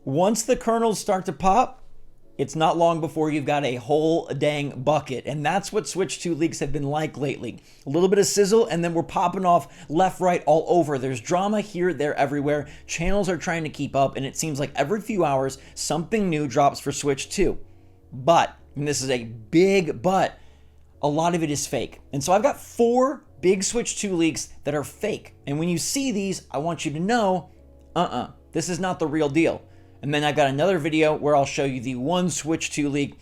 Once the kernels start to pop, it's not long before you've got a whole dang bucket. And that's what Switch 2 leaks have been like lately. A little bit of sizzle, and then we're popping off left, right, all over. There's drama here, there, everywhere. Channels are trying to keep up, and it seems like every few hours, something new drops for Switch 2. But, and this is a big but, a lot of it is fake. And so I've got 4 big Switch 2 leaks that are fake. And when you see these, I want you to know, this is not the real deal. And then I've got another video where I'll show you the one Switch 2 leak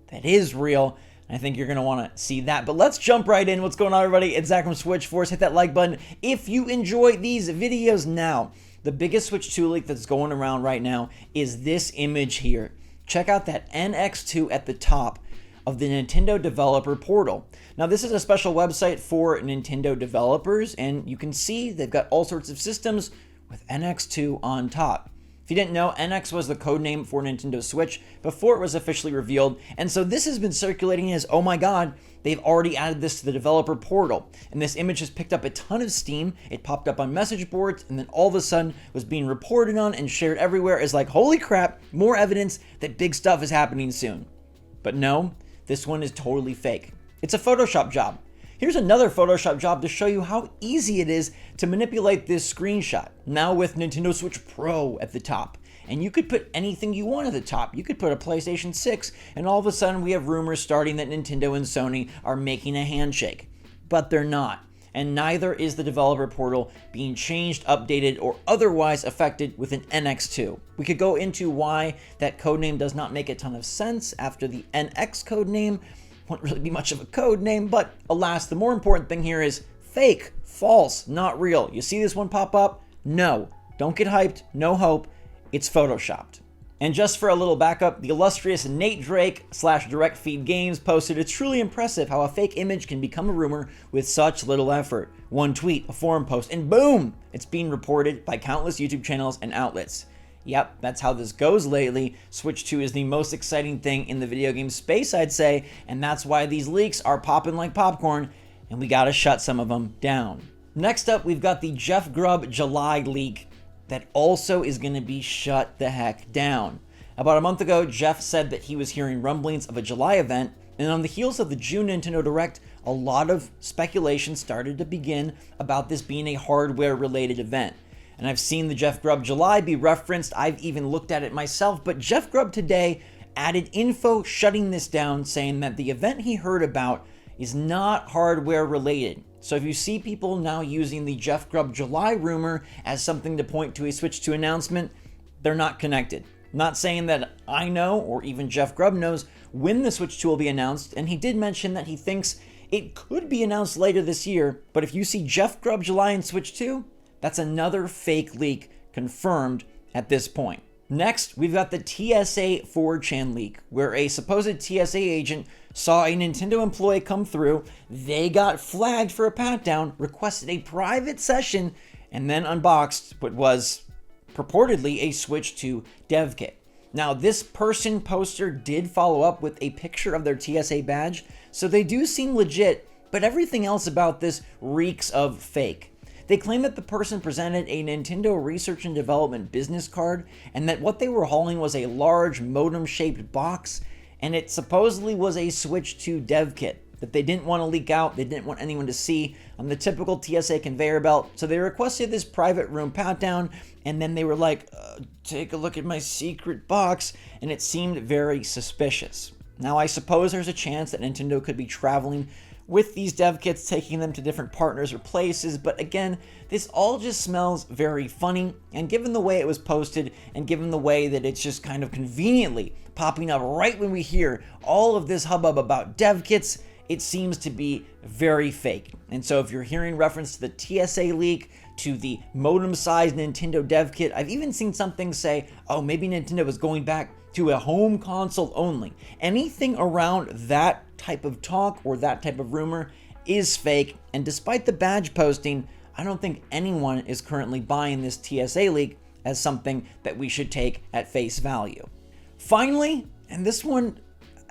that is real. I think you're going to want to see that. But let's jump right in. What's going on, everybody? It's Zach from SwitchForce. Hit that like button if you enjoy these videos. Now, the biggest Switch 2 leak that's going around right now is this image here. Check out that NX2 at the top of the Nintendo Developer Portal. Now, this is a special website for Nintendo developers, and you can see they've got all sorts of systems with NX2 on top. If you didn't know, NX was the code name for Nintendo Switch before it was officially revealed, and so this has been circulating as, oh my god, they've already added this to the developer portal. And this image has picked up a ton of steam. It popped up on message boards, and then all of a sudden was being reported on and shared everywhere as like, holy crap, more evidence that big stuff is happening soon. But no, this one is totally fake. It's a Photoshop job. Here's another Photoshop job to show you how easy it is to manipulate this screenshot. Now with Nintendo Switch Pro at the top. And you could put anything you want at the top. You could put a PlayStation 6, and all of a sudden we have rumors starting that Nintendo and Sony are making a handshake. But they're not. And neither is the developer portal being changed, updated, or otherwise affected with an NX2. We could go into why that codename does not make a ton of sense after the NX codename won't really be much of a code name, but alas, the more important thing here is fake, false, not real. You see this one pop up? No, don't get hyped, no hope, it's photoshopped. And just for a little backup, the illustrious Nate Drake / Direct Feed Games posted, it's truly impressive how a fake image can become a rumor with such little effort. One tweet, a forum post, and boom, it's being reported by countless YouTube channels and outlets. Yep, that's how this goes lately. Switch 2 is the most exciting thing in the video game space, I'd say, and that's why these leaks are popping like popcorn, and we gotta shut some of them down. Next up, we've got the Jeff Grubb July leak that also is gonna be shut the heck down. About a month ago, Jeff said that he was hearing rumblings of a July event, and on the heels of the June Nintendo Direct, a lot of speculation started to begin about this being a hardware-related event. And I've seen the Jeff Grubb July be referenced. I've even looked at it myself. But Jeff Grubb today added info shutting this down, saying that the event he heard about is not hardware related. So if you see people now using the Jeff Grubb July rumor as something to point to a Switch 2 announcement, they're not connected. Not saying that I know, or even Jeff Grubb knows, when the Switch 2 will be announced. And he did mention that he thinks it could be announced later this year. But if you see Jeff Grubb July and Switch 2, that's another fake leak confirmed at this point. Next, we've got the TSA 4chan leak, where a supposed TSA agent saw a Nintendo employee come through, they got flagged for a pat-down, requested a private session, and then unboxed what was purportedly a Switch 2 dev kit. Now, this person poster did follow up with a picture of their TSA badge, so they do seem legit, but everything else about this reeks of fake. They claim that the person presented a Nintendo Research and Development business card, and that what they were hauling was a large modem-shaped box, and it supposedly was a Switch 2 dev kit that they didn't want to leak out, they didn't want anyone to see on the typical TSA conveyor belt, so they requested this private room pat-down, and then they were like, take a look at my secret box, and it seemed very suspicious. Now, I suppose there's a chance that Nintendo could be traveling with these dev kits, taking them to different partners or places, but again, this all just smells very funny, and given the way it was posted, and given the way that it's just kind of conveniently popping up right when we hear all of this hubbub about dev kits, it seems to be very fake. And so if you're hearing reference to the TSA leak, to the modem-sized Nintendo dev kit, I've even seen something say, oh, maybe Nintendo is going back to a home console only. Anything around that type of talk or that type of rumor is fake, and despite the badge posting, I don't think anyone is currently buying this TSA leak as something that we should take at face value. Finally, and this one,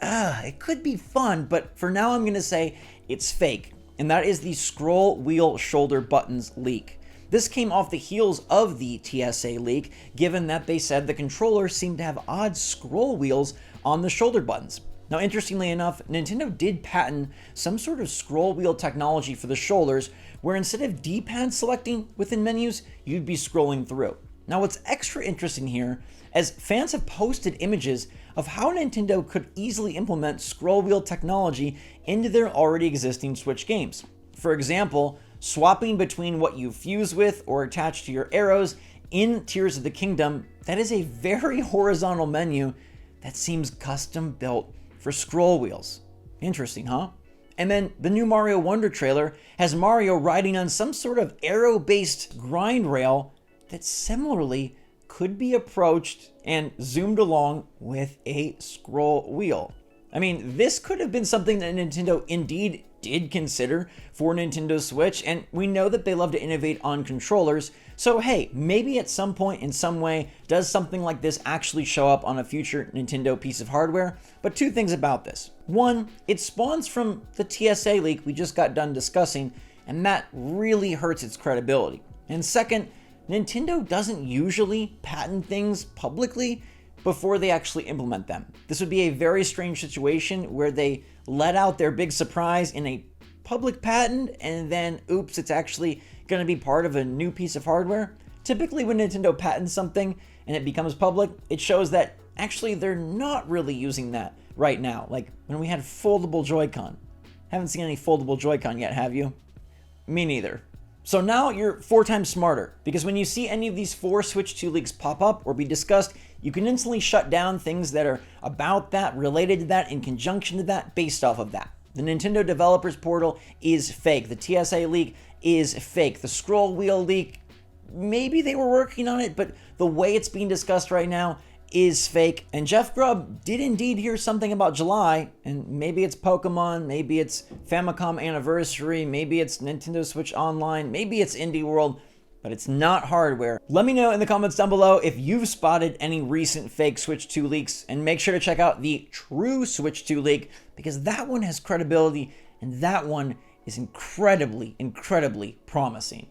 it could be fun, but for now I'm going to say it's fake, and that is the scroll wheel shoulder buttons leak. This came off the heels of the TSA leak, given that they said the controller seemed to have odd scroll wheels on the shoulder buttons. Now, interestingly enough, Nintendo did patent some sort of scroll wheel technology for the shoulders, where instead of D-pad selecting within menus, you'd be scrolling through. Now, what's extra interesting here, as fans have posted images of how Nintendo could easily implement scroll wheel technology into their already existing Switch games. For example, swapping between what you fuse with or attach to your arrows in Tears of the Kingdom, that is a very horizontal menu that seems custom built for scroll wheels. Interesting, huh? And then the new Mario Wonder trailer has Mario riding on some sort of arrow-based grind rail that similarly could be approached and zoomed along with a scroll wheel. I mean, this could have been something that Nintendo indeed did consider for Nintendo Switch, and we know that they love to innovate on controllers, so hey, maybe at some point in some way does something like this actually show up on a future Nintendo piece of hardware. But two things about this. One, it spawns from the TSA leak we just got done discussing, and that really hurts its credibility. And second, Nintendo doesn't usually patent things publicly before they actually implement them. This would be a very strange situation where they let out their big surprise in a public patent and then, oops, it's actually going to be part of a new piece of hardware. Typically when Nintendo patents something and it becomes public, it shows that actually they're not really using that right now. Like when we had foldable Joy-Con. Haven't seen any foldable Joy-Con yet, have you? Me neither. So now you're 4 times smarter, because when you see any of these 4 Switch 2 leaks pop up or be discussed, you can instantly shut down things that are about that, related to that, in conjunction to that, based off of that. The Nintendo Developers Portal is fake. The TSA leak is fake. The scroll wheel leak, maybe they were working on it, but the way it's being discussed right now is fake. And Jeff Grubb did indeed hear something about July, and maybe it's Pokemon, maybe it's Famicom Anniversary, maybe it's Nintendo Switch Online, maybe it's Indie World, but it's not hardware. Let me know in the comments down below if you've spotted any recent fake Switch 2 leaks, and make sure to check out the true Switch 2 leak, because that one has credibility, and that one is incredibly, incredibly promising.